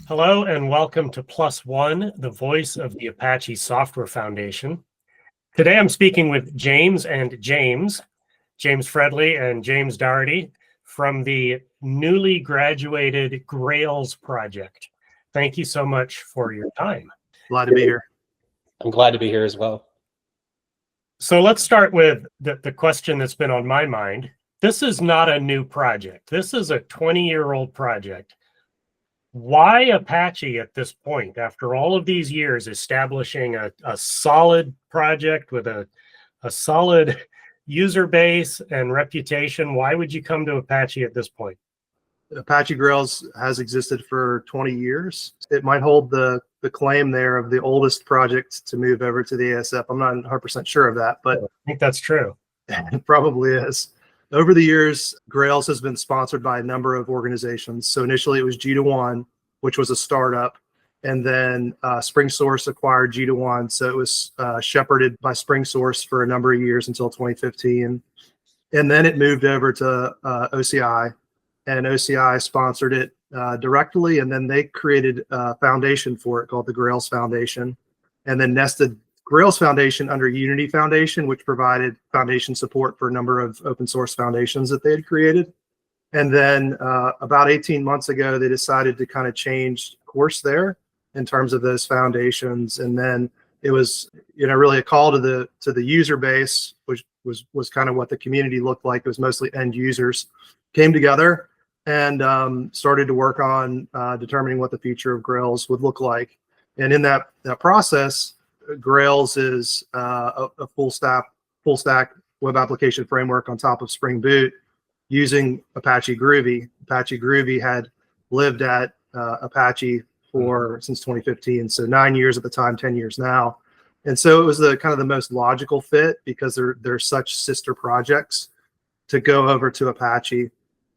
Hello and welcome to Plus One, the voice of the Apache Software Foundation. Today I'm speaking with James Fredley and James Daugherty from the newly graduated Grails project. Thank you so much for your time. Glad to be here. I'm glad to be here as well. So let's start with the question that's been on my mind. This is not a new project. This is a 20-year-old project. Why Apache at this point, after all of these years establishing a solid project with a solid user base and reputation? Why would you come to Apache at this point? Apache Grails has existed for 20 years. It might hold the claim there of the oldest project to move over to the ASF. I'm not 100% sure of that, but I think that's true. It probably is. Over the years, Grails has been sponsored by a number of organizations. So initially it was G2One, which was a startup. And then SpringSource acquired G2One. So it was shepherded by SpringSource for a number of years until 2015. And then it moved over to OCI. And OCI sponsored it directly. And then they created a foundation for it called the Grails Foundation. And then nested Grails Foundation under Unity Foundation, which provided foundation support for a number of open source foundations that they had created. And then about 18 months ago, they decided to kind of change course there in terms of those foundations. And then it was, really a call to the user base, which was kind of what the community looked like. It was mostly end users, came together and started to work on determining what the future of Grails would look like. And in that process, Grails is a full stack web application framework on top of Spring Boot using Apache Groovy. Apache Groovy had lived at Apache since 2015, so 9 years at the time, 10 years now. And so it was the kind of the most logical fit because they're such sister projects to go over to Apache.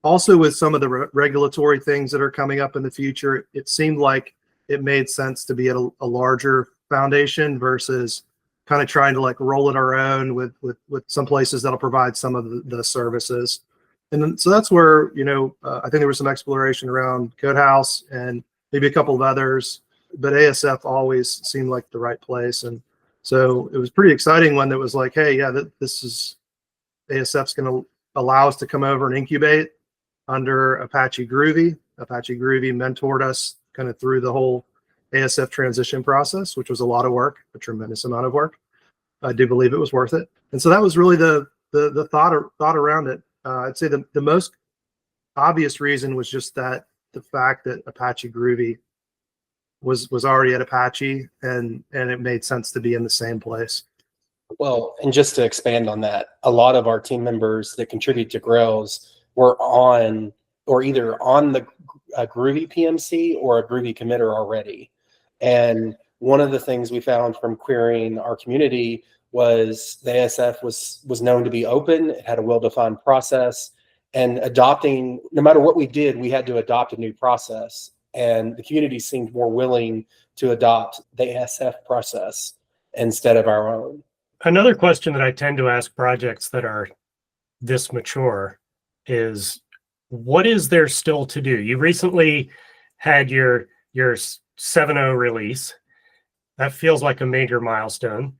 Also, with some of the regulatory things that are coming up in the future, it seemed like it made sense to be at a larger foundation versus kind of trying to like roll it our own with some places that'll provide some of the services. And then, so that's where, I think there was some exploration around Codehouse and maybe a couple of others, but ASF always seemed like the right place. And so it was pretty exciting when it was like, hey, yeah, this is ASF's going to allow us to come over and incubate under Apache Groovy. Apache Groovy mentored us kind of through the whole ASF transition process, which was a lot of work, a tremendous amount of work. I do believe it was worth it. And so that was really the thought around it. I'd say the most obvious reason was just that the fact that Apache Groovy was already at Apache and it made sense to be in the same place. Well, and just to expand on that, a lot of our team members that contribute to Grails were on or either on the Groovy PMC or a Groovy committer already. And one of the things we found from querying our community was the ASF was known to be open. It had a well-defined process, and adopting, no matter what we did, we had to adopt a new process. And the community seemed more willing to adopt the ASF process instead of our own. Another question that I tend to ask projects that are this mature is, what is there still to do? You recently had your 7.0 release. That feels like a major milestone.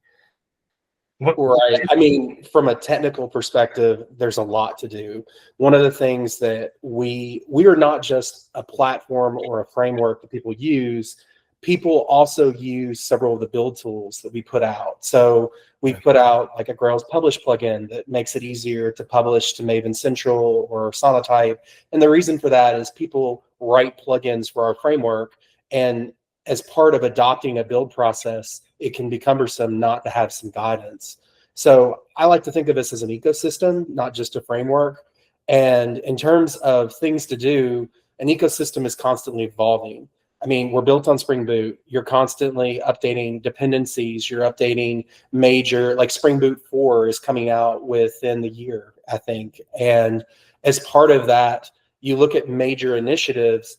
Right. I mean, from a technical perspective, there's a lot to do. One of the things that we are not just a platform or a framework that people use. People also use several of the build tools that we put out. So we've put out like a Grails Publish plugin that makes it easier to publish to Maven Central or Sonatype. And the reason for that is people write plugins for our framework, and as part of adopting a build process, it can be cumbersome not to have some guidance. So I like to think of this as an ecosystem, not just a framework. And in terms of things to do, an ecosystem is constantly evolving. I mean, we're built on Spring Boot. You're constantly updating dependencies. You're updating major, like Spring Boot 4 is coming out within the year, I think. And as part of that, you look at major initiatives,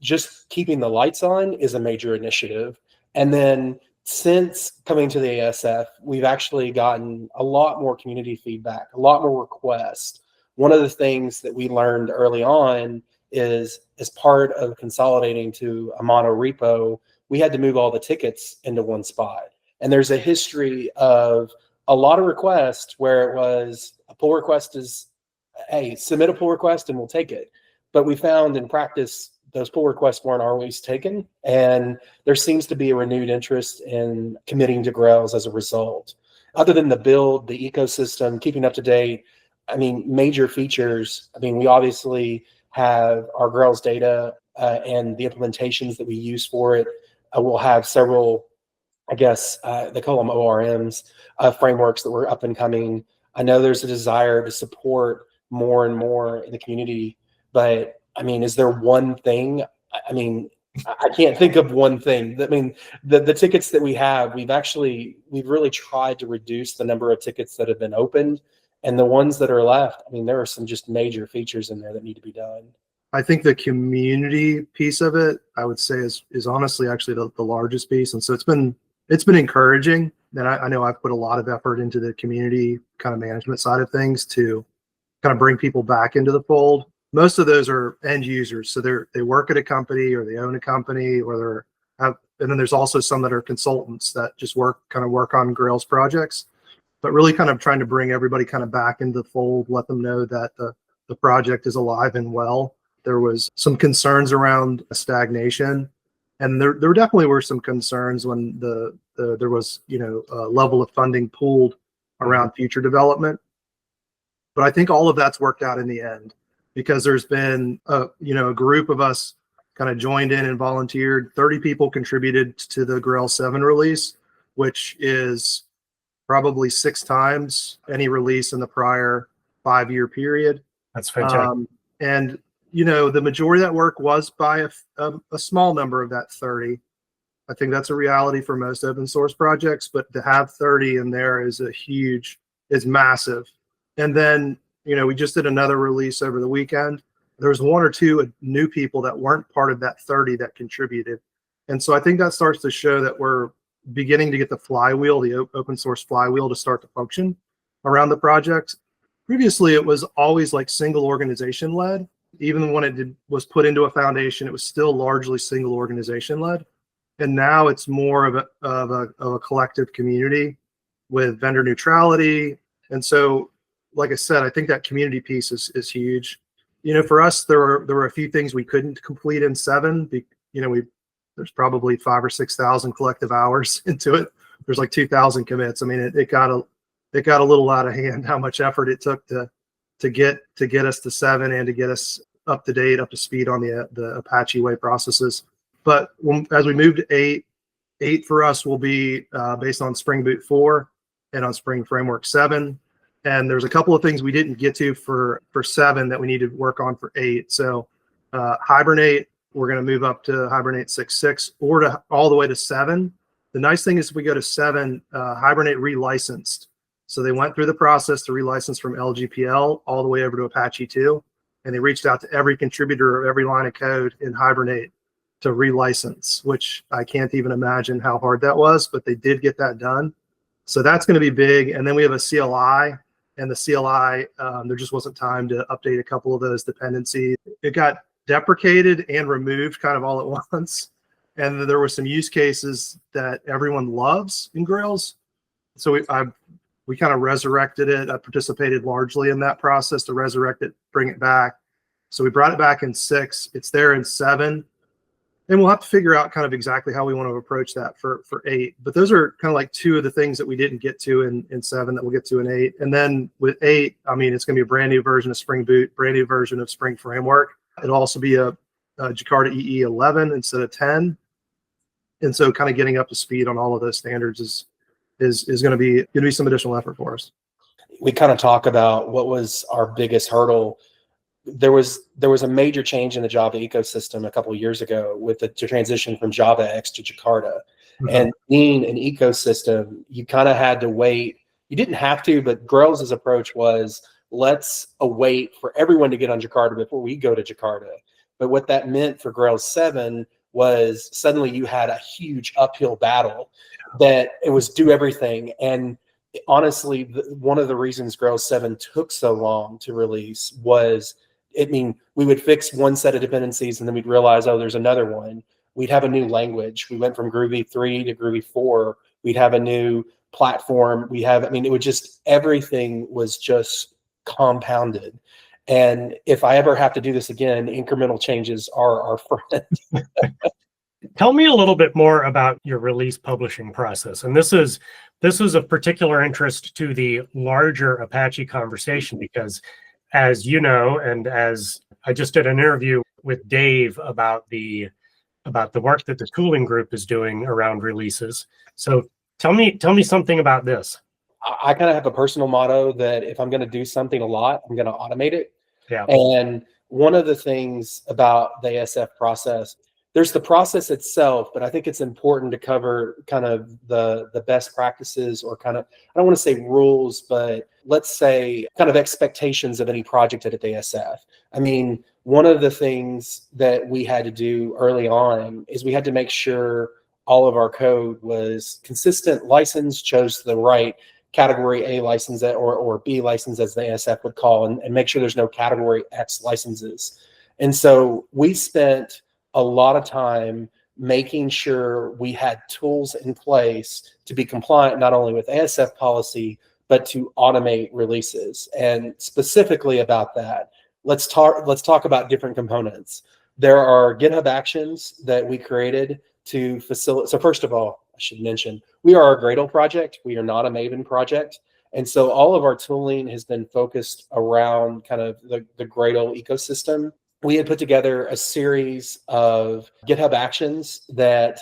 just keeping the lights on is a major initiative. And then since coming to the ASF, we've actually gotten a lot more community feedback, a lot more requests. One of the things that we learned early on is, as part of consolidating to a mono repo, we had to move all the tickets into one spot. And there's a history of a lot of requests where it was a pull request is, hey, submit a pull request and we'll take it. But we found in practice, those pull requests weren't always taken. And there seems to be a renewed interest in committing to Grails as a result. Other than the build, the ecosystem, keeping up to date, I mean, major features. I mean, we obviously have our Grails data and the implementations that we use for it. We'll have several, I guess, they call them ORMs, frameworks that were up and coming. I know there's a desire to support more and more in the community, but I mean, is there one thing? I mean, I can't think of one thing. I mean, the tickets that we have, we've really tried to reduce the number of tickets that have been opened, and the ones that are left, I mean, there are some just major features in there that need to be done. I think the community piece of it, I would say, is honestly actually the largest piece. And so it's been encouraging. And I know I've put a lot of effort into the community kind of management side of things to kind of bring people back into the fold. Most of those are end users. So they work at a company, or they own a company, or and then there's also some that are consultants that just work on Grails projects, but really kind of trying to bring everybody kind of back into the fold, let them know that the project is alive and well. There was some concerns around stagnation, and there definitely were some concerns when there was a level of funding pooled around future development. But I think all of that's worked out in the end, because there's been a group of us kind of joined in and volunteered. 30 people contributed to the Grails 7 release, which is probably 6 times any release in the prior 5-year period. That's fantastic. And the majority of that work was by a small number of that 30. I think that's a reality for most open source projects, but to have 30 in there is massive. And then, we just did another release over the weekend. There was 1 or 2 new people that weren't part of that 30 that contributed. And so I think that starts to show that we're beginning to get the flywheel, the open source flywheel, to start to function around the project. Previously, it was always like single organization led. Even when it was put into a foundation, it was still largely single organization led. And now it's more of a collective community with vendor neutrality. And so, like I said, I think that community piece is huge. For us, there were a few things we couldn't complete in 7. There's probably 5,000 or 6,000 collective hours into it. There's like 2,000 commits. I mean, it got a little out of hand how much effort it took to get us to 7 and to get us up to speed on the Apache way processes. But as we move to 8 for us will be based on Spring Boot 4 and on Spring Framework 7. And there's a couple of things we didn't get to for 7 that we need to work on for 8. So Hibernate, we're going to move up to Hibernate 6.6 or all the way to 7. The nice thing is if we go to 7, Hibernate relicensed. So they went through the process to relicense from LGPL all the way over to Apache 2. And they reached out to every contributor of every line of code in Hibernate to relicense, which I can't even imagine how hard that was, but they did get that done. So that's going to be big. And then we have a CLI, and the CLI, there just wasn't time to update a couple of those dependencies. It got deprecated and removed kind of all at once. And there were some use cases that everyone loves in Grails. So we kind of resurrected it. I participated largely in that process to resurrect it, bring it back. So we brought it back in 6. It's there in 7. And we'll have to figure out kind of exactly how we want to approach that for 8. But those are kind of like 2 of the things that we didn't get to in 7 that we'll get to in 8. And then with 8, I mean, it's going to be a brand new version of Spring Boot, brand new version of Spring Framework. It'll also be a Jakarta EE 11 instead of 10. And so kind of getting up to speed on all of those standards is going to be some additional effort for us. We kind of talk about what was our biggest hurdle. There was a major change in the Java ecosystem a couple of years ago with the transition from Java X to Jakarta. Mm-hmm. And being an ecosystem, you kind of had to wait. You didn't have to, but Grails' approach was, let's await for everyone to get on Jakarta before we go to Jakarta. But what that meant for Grails 7 was suddenly you had a huge uphill battle that it was do everything. And honestly, one of the reasons Grails 7 took so long to release was, we would fix one set of dependencies and then we'd realize, oh, there's another one. We'd have a new language. We went from Groovy 3 to Groovy 4. We'd have a new platform. It would just, everything was just compounded. And if I ever have to do this again, incremental changes are our friend. Tell me a little bit more about your release publishing process. And this is of particular interest to the larger Apache conversation, because as you know, and as I just did an interview with Dave about the work that the tooling group is doing around releases. So tell me something about this. I kind of have a personal motto that if I'm going to do something a lot, I'm going to automate it. Yeah. And one of the things about the ASF process, there's the process itself, but I think it's important to cover kind of the best practices, or kind of, I don't want to say rules, but let's say kind of expectations of any project at ASF. I mean, one of the things that we had to do early on is we had to make sure all of our code was consistent license, chose the right category A license or B license, as the ASF would call, and make sure there's no category X licenses. And so we spent a lot of time making sure we had tools in place to be compliant, not only with ASF policy, but to automate releases. And specifically about that, let's talk about different components. There are GitHub actions that we created to facilitate. So first of all, I should mention, we are a Gradle project. We are not a Maven project. And so all of our tooling has been focused around kind of the Gradle ecosystem. We had put together a series of GitHub actions that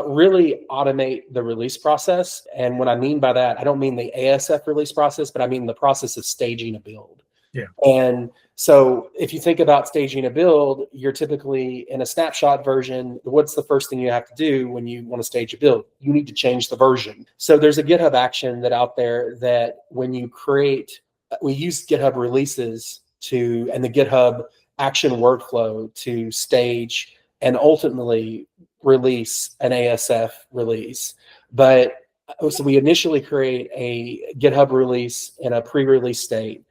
really automate the release process. And what I mean by that, I don't mean the ASF release process, but I mean the process of staging a build. Yeah. And so if you think about staging a build, you're typically in a snapshot version. What's the first thing you have to do when you want to stage a build? You need to change the version. So there's a GitHub action that out there that when you create, we use GitHub releases and the GitHub action workflow to stage and ultimately release an ASF release. But so we initially create a GitHub release in a pre-release state,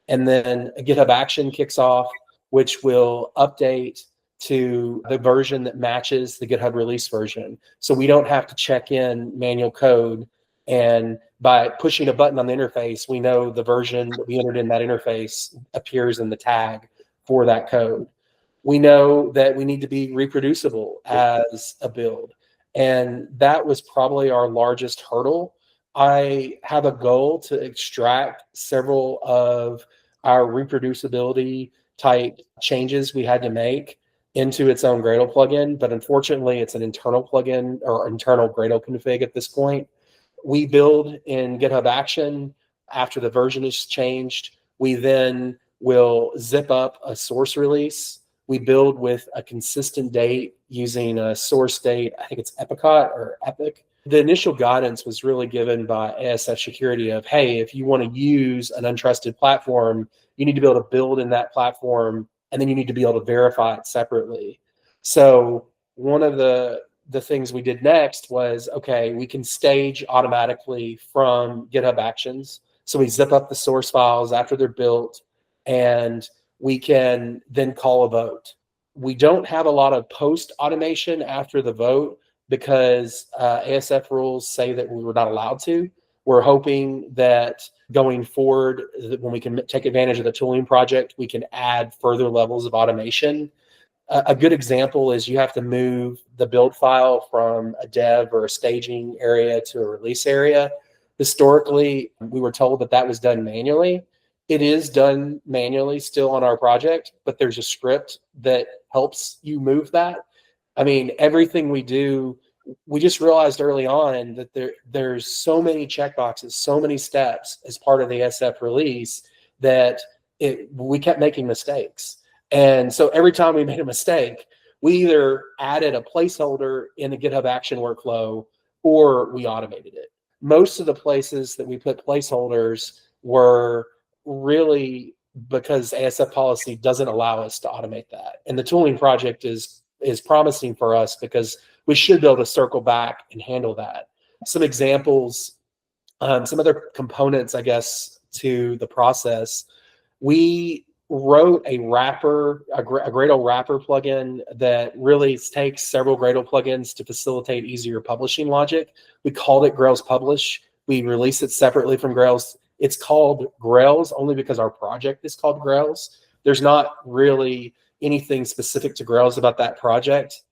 and then a GitHub action kicks off, which will update to the version that matches the GitHub release version. So we don't have to check in manual code, and by pushing a button on the interface, we know the version that we entered in that interface appears in the tag for that code. We know that we need to be reproducible as a build. And that was probably our largest hurdle. I have a goal to extract several of our reproducibility type changes we had to make into its own Gradle plugin, but unfortunately it's an internal plugin or internal Gradle config at this point. We build in GitHub action after the version is changed. We then will zip up a source release. We build with a consistent date using a source date. I think it's Epicot or Epic. The initial guidance was really given by ASF security of, hey, if you want to use an untrusted platform, you need to be able to build in that platform, and then you need to be able to verify it separately. So one of the things we did next was, okay, we can stage automatically from GitHub actions. So we zip up the source files after they're built, and we can then call a vote. We don't have a lot of post automation after the vote because ASF rules say that we were not allowed to. We're hoping that going forward, when we can take advantage of the tooling project, we can add further levels of automation. A good example is you have to move the build file from a dev or a staging area to a release area. Historically, we were told that was done manually. It is done manually still on our project, but there's a script that helps you move that. I mean, everything we do, we just realized early on that there's so many checkboxes, so many steps as part of the SF release that we kept making mistakes. And so every time we made a mistake, we either added a placeholder in the GitHub action workflow or we automated it. Most of the places that we put placeholders were really because ASF policy doesn't allow us to automate that. And the tooling project is promising for us because we should be able to circle back and handle that. some examples, some other components, I guess, to the process. We wrote a wrapper, a Gradle wrapper plugin that really takes several Gradle plugins to facilitate easier publishing logic. We called it Grails Publish. We released it separately from Grails. It's called Grails only because our project is called Grails. There's not really anything specific to Grails about that project.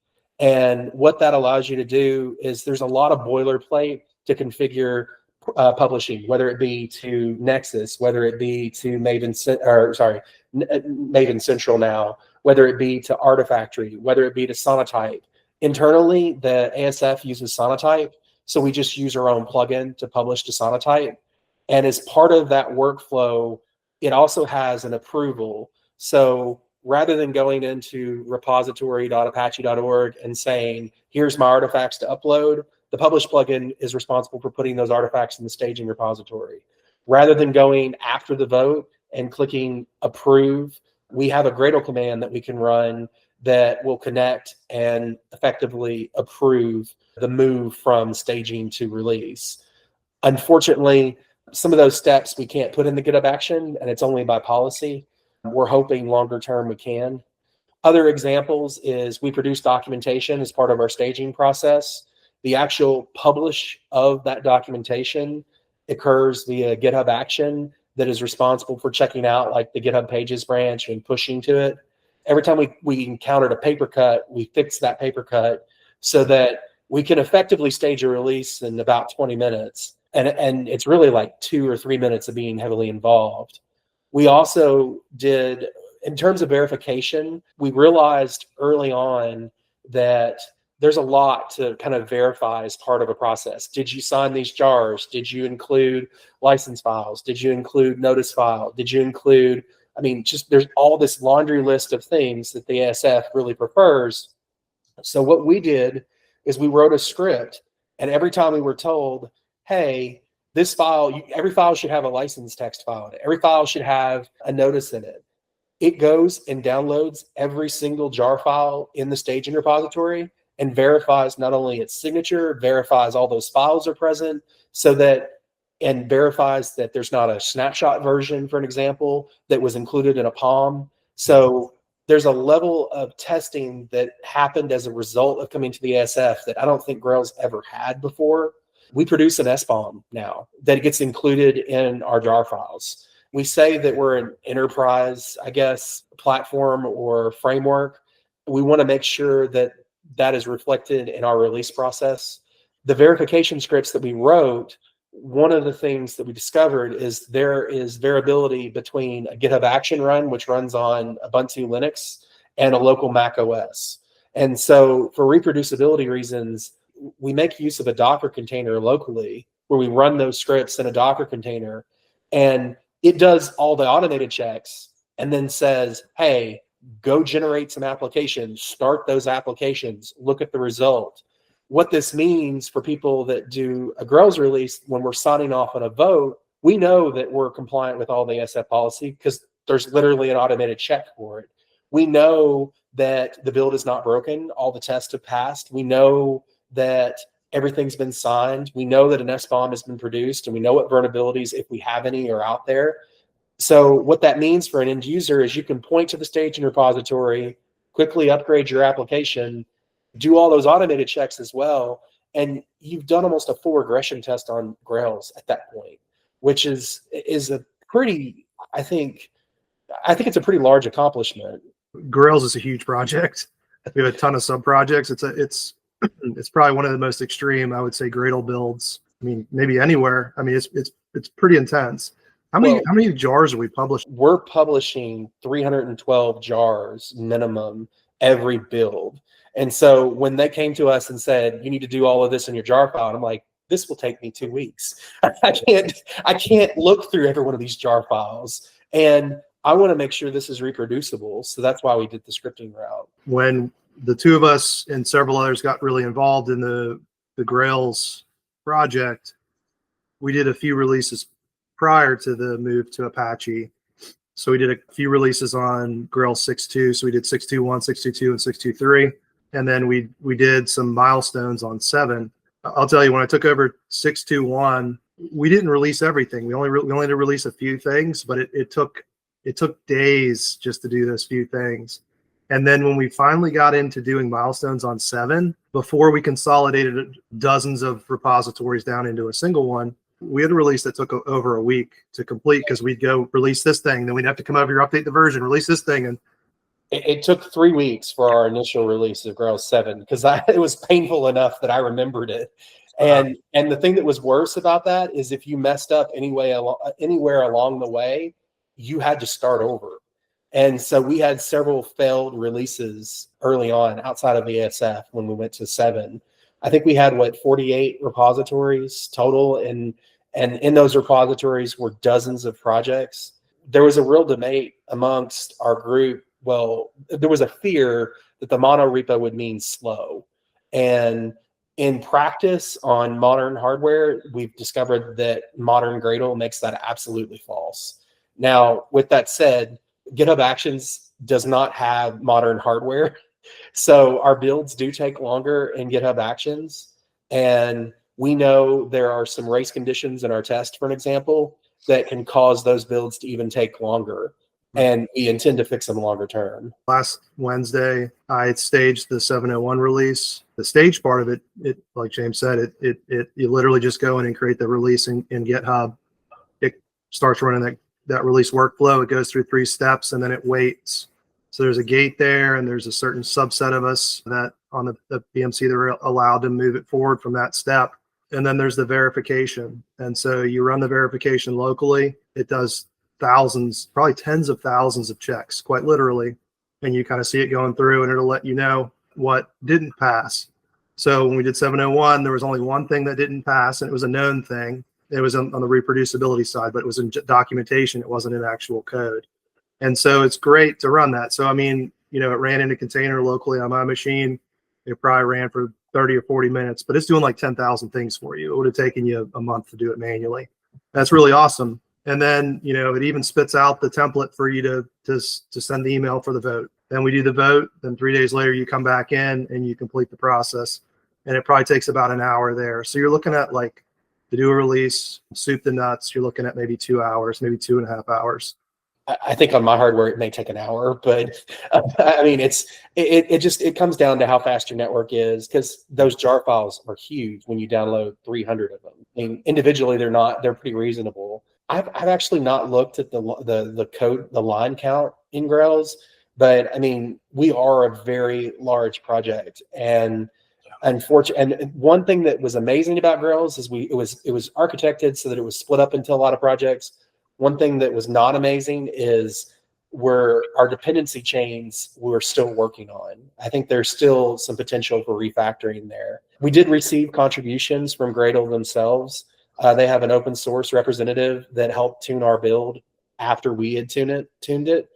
And what that allows you to do is there's a lot of boilerplate to configure publishing, whether it be to Nexus, whether it be to Maven Central now, whether it be to Artifactory, whether it be to Sonatype. Internally, the ASF uses Sonatype, so we just use our own plugin to publish to Sonatype. And as part of that workflow, it also has an approval. So rather than going into repository.apache.org and saying, here's my artifacts to upload, the publish plugin is responsible for putting those artifacts in the staging repository. Rather than going after the vote and clicking approve, we have a Gradle command that we can run that will connect and effectively approve the move from staging to release. Unfortunately, some of those steps we can't put in the GitHub action, and it's only by policy. We're hoping longer term we can. Other examples is we produce documentation as part of our staging process. The actual publish of that documentation occurs via GitHub action that is responsible for checking out like the GitHub Pages branch and pushing to it. Every time we encountered a paper cut, we fix that paper cut so that we can effectively stage a release in about 20 minutes. And it's really like 2 or 3 minutes of being heavily involved. We also did, in terms of verification, we realized early on that there's a lot to kind of verify as part of a process. Did you sign these jars? Did you include license files? Did you include notice file? Did you include, just there's all this laundry list of things that the ASF really prefers. So what we did is we wrote a script, and every time we were told, hey, this file, every file should have a license text file in it. Every file should have a notice in it. It goes and downloads every single jar file in the staging repository and verifies not only its signature, verifies all those files are present, and verifies that there's not a snapshot version, for an example, that was included in a POM. So there's a level of testing that happened as a result of coming to the ASF that I don't think Grails ever had before. We produce an SBOM now that gets included in our jar files. We say that we're an enterprise, I guess, platform or framework. We want to make sure that that is reflected in our release process. The verification scripts that we wrote, one of the things that we discovered is there is variability between a GitHub action run, which runs on Ubuntu Linux, and a local Mac OS. And so for reproducibility reasons, we make use of a Docker container locally where we run those scripts in a Docker container, and it does all the automated checks and then says, hey, go generate some applications, start those applications, look at the result. What this means for people that do a Grails release, when we're signing off on a vote, we know that we're compliant with all the ASF policy because there's literally an automated check for it. We know that the build is not broken, all the tests have passed. We know that everything's been signed. We know that an SBOM has been produced, and we know what vulnerabilities, if we have any, are out there. So what that means for an end user is you can point to the staging repository, quickly upgrade your application, do all those automated checks as well, and you've done almost a full regression test on Grails at that point, which is a pretty, I think it's a pretty large accomplishment. Grails is a huge project. We have a ton of sub projects. It's probably one of the most extreme, I would say, Gradle builds. Maybe anywhere. It's pretty intense. How many jars are we publishing? We're publishing 312 jars minimum every build. And so when they came to us and said, you need to do all of this in your jar file, I'm like, this will take me 2 weeks. I can't look through every one of these jar files. And I want to make sure this is reproducible. So that's why we did the scripting route. When the two of us and several others got really involved in the Grails project, we did a few releases prior to the move to Apache. So we did a few releases on Grails 6.2. So we did 6.2.1, 6.2.2, and 6.2.3. And then we did some milestones on 7. I'll tell you, when I took over 621, we didn't release everything. We only did release a few things, but it took days just to do those few things. And then when we finally got into doing milestones on 7, before we consolidated dozens of repositories down into a single one, we had a release that took over a week to complete, because we'd go release this thing, then we'd have to come over here, update the version, release this thing. And it took 3 weeks for our initial release of Grails 7, because it was painful enough that I remembered it. And the thing that was worse about that is if you messed up anywhere along the way, you had to start over. And so we had several failed releases early on outside of the ASF when we went to 7. I think we had 48 repositories total, and in those repositories were dozens of projects. There was a real debate amongst our group. Well, there was a fear that the mono repo would mean slow. And in practice on modern hardware, we've discovered that modern Gradle makes that absolutely false. Now, with that said, GitHub Actions does not have modern hardware. So our builds do take longer in GitHub Actions. And we know there are some race conditions in our test, for an example, that can cause those builds to even take longer. And we intend to fix them longer term. Last Wednesday, I staged the 701 release. The stage part of it, like James said, you literally just go in and create the release in GitHub. It starts running that release workflow. It goes through 3 steps, and then it waits. So there's a gate there, and there's a certain subset of us that on the PMC that are allowed to move it forward from that step. And then there's the verification. And so you run the verification locally. It does thousands, probably tens of thousands of checks, quite literally. And you kind of see it going through, and it'll let you know what didn't pass. So when we did 701, there was only one thing that didn't pass, and it was a known thing. It was on the reproducibility side, but it was in documentation. It wasn't in actual code. And so it's great to run that. So, I mean, it ran in a container locally on my machine. It probably ran for 30 or 40 minutes, but it's doing like 10,000 things for you. It would have taken you a month to do it manually. That's really awesome. And then, it even spits out the template for you to send the email for the vote. Then we do the vote. Then 3 days later, you come back in and you complete the process. And it probably takes about an hour there. So you're looking at, like, to do a release, soup the nuts, you're looking at maybe 2 hours, maybe 2.5 hours. I think on my hardware, it may take an hour, but I mean, it comes down to how fast your network is, because those jar files are huge when you download 300 of them. I mean, individually, they're pretty reasonable. I've actually not looked at the code, the line count in Grails, but I mean, we are a very large project, and unfortunately, and one thing that was amazing about Grails is it was architected so that it was split up into a lot of projects. One thing that was not amazing is where our dependency chains we're still working on. I think there's still some potential for refactoring there. We did receive contributions from Gradle themselves. They have an open source representative that helped tune our build after we had tuned it.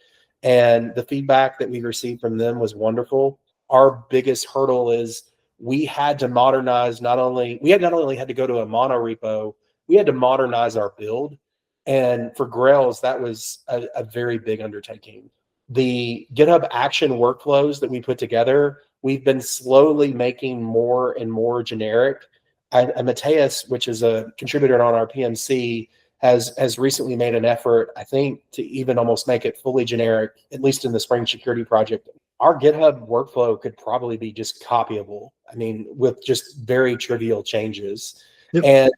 And the feedback that we received from them was wonderful. Our biggest hurdle is we had to modernize, not only had to go to a mono repo, we had to modernize our build. And for Grails, that was a very big undertaking. The GitHub action workflows that we put together, we've been slowly making more and more generic. And Mateus, which is a contributor on our PMC, has recently made an effort, I think, to even almost make it fully generic, at least in the Spring Security project. Our GitHub workflow could probably be just copyable. I mean, with just very trivial changes. Yep. And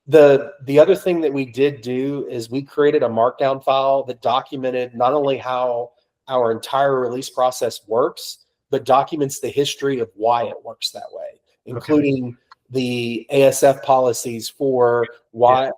the other thing that we did do is we created a markdown file that documented not only how our entire release process works, but documents the history of why it works that way, including the ASF policies for why,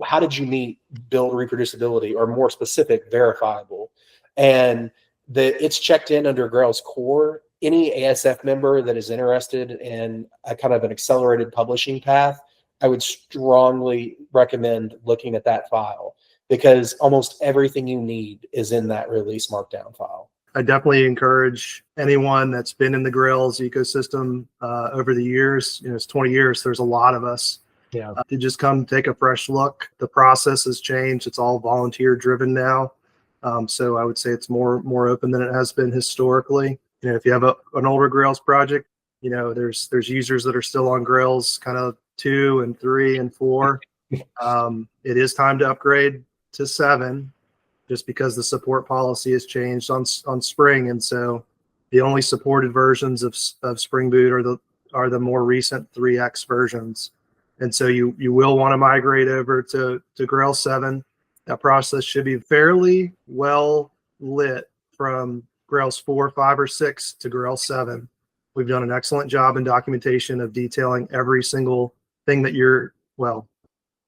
how did you meet build reproducibility, or more specific, verifiable. And it's checked in under Grails core. Any ASF member that is interested in a kind of an accelerated publishing path, I would strongly recommend looking at that file, because almost everything you need is in that release markdown file. I definitely encourage anyone that's been in the Grails ecosystem over the years, it's 20 years, there's a lot of us, to just come take a fresh look. The process has changed. It's all volunteer driven now. So I would say it's more open than it has been historically. If you have an older Grails project, You know, there's users that are still on Grails kind of 2 and 3 and 4. It is time to upgrade to 7, just because the support policy has changed on Spring, and so the only supported versions of Spring Boot are the more recent 3x versions. And so you will want to migrate over to Grails 7. That process should be fairly well lit from Grails 4, 5, or 6 to Grails 7. We've done an excellent job in documentation of detailing every single thing that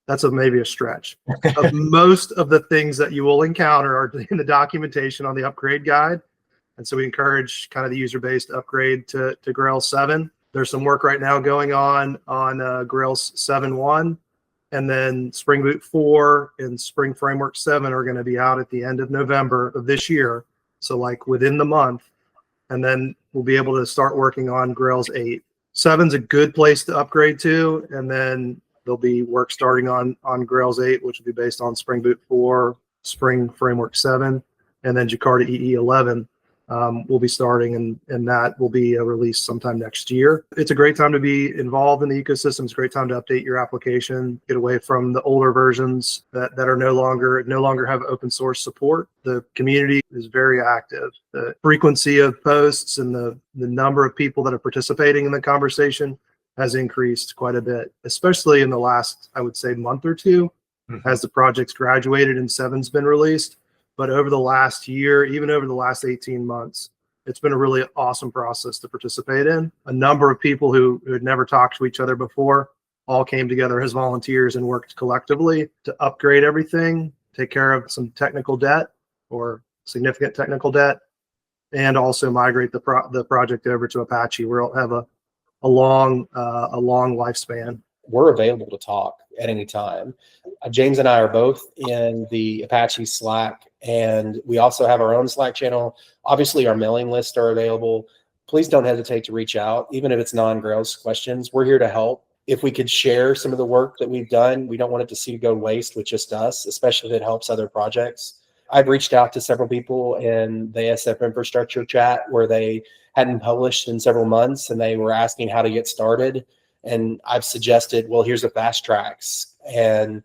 that's maybe a stretch. Of most of the things that you will encounter are in the documentation on the upgrade guide. And so we encourage kind of the user base to upgrade to Grails 7. There's some work right now going on Grails 7.1, and then Spring Boot 4 and Spring Framework 7 are going to be out at the end of November of this year. So like within the month, and then we'll be able to start working on Grails 8. 7's a good place to upgrade to, and then there'll be work starting on Grails 8, which will be based on Spring Boot 4, Spring Framework 7, and then Jakarta EE 11 will be starting, and that will be a release sometime next year. It's a great time to be involved in the ecosystem. It's a great time to update your application, get away from the older versions that are no longer have open source support. The community is very active. The frequency of posts and the number of people that are participating in the conversation has increased quite a bit, especially in the last, I would say, month or two, as the project's graduated and 7's been released. But over the last year, even over the last 18 months, it's been a really awesome process to participate in. A number of people who had never talked to each other before all came together as volunteers and worked collectively to upgrade everything, take care of some technical debt or significant technical debt, and also migrate the project over to Apache, where it'll have a long lifespan. We're available to talk at any time. James and I are both in the Apache Slack, and we also have our own Slack channel. Obviously, our mailing lists are available. Please don't hesitate to reach out, even if it's non-Grails questions. We're here to help. If we could share some of the work that we've done, we don't want it to go waste with just us, especially if it helps other projects. I've reached out to several people in the SF infrastructure chat where they hadn't published in several months, and they were asking how to get started. And I've suggested, well, here's the fast tracks, and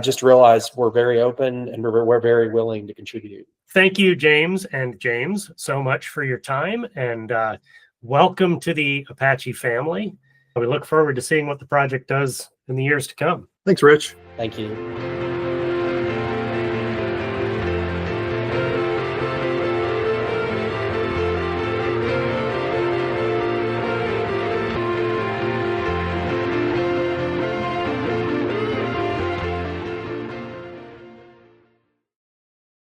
just realized we're very open and we're very willing to contribute. Thank you, James so much for your time, and welcome to the Apache family. We look forward to seeing what the project does in the years to come. Thanks, Rich. Thank you.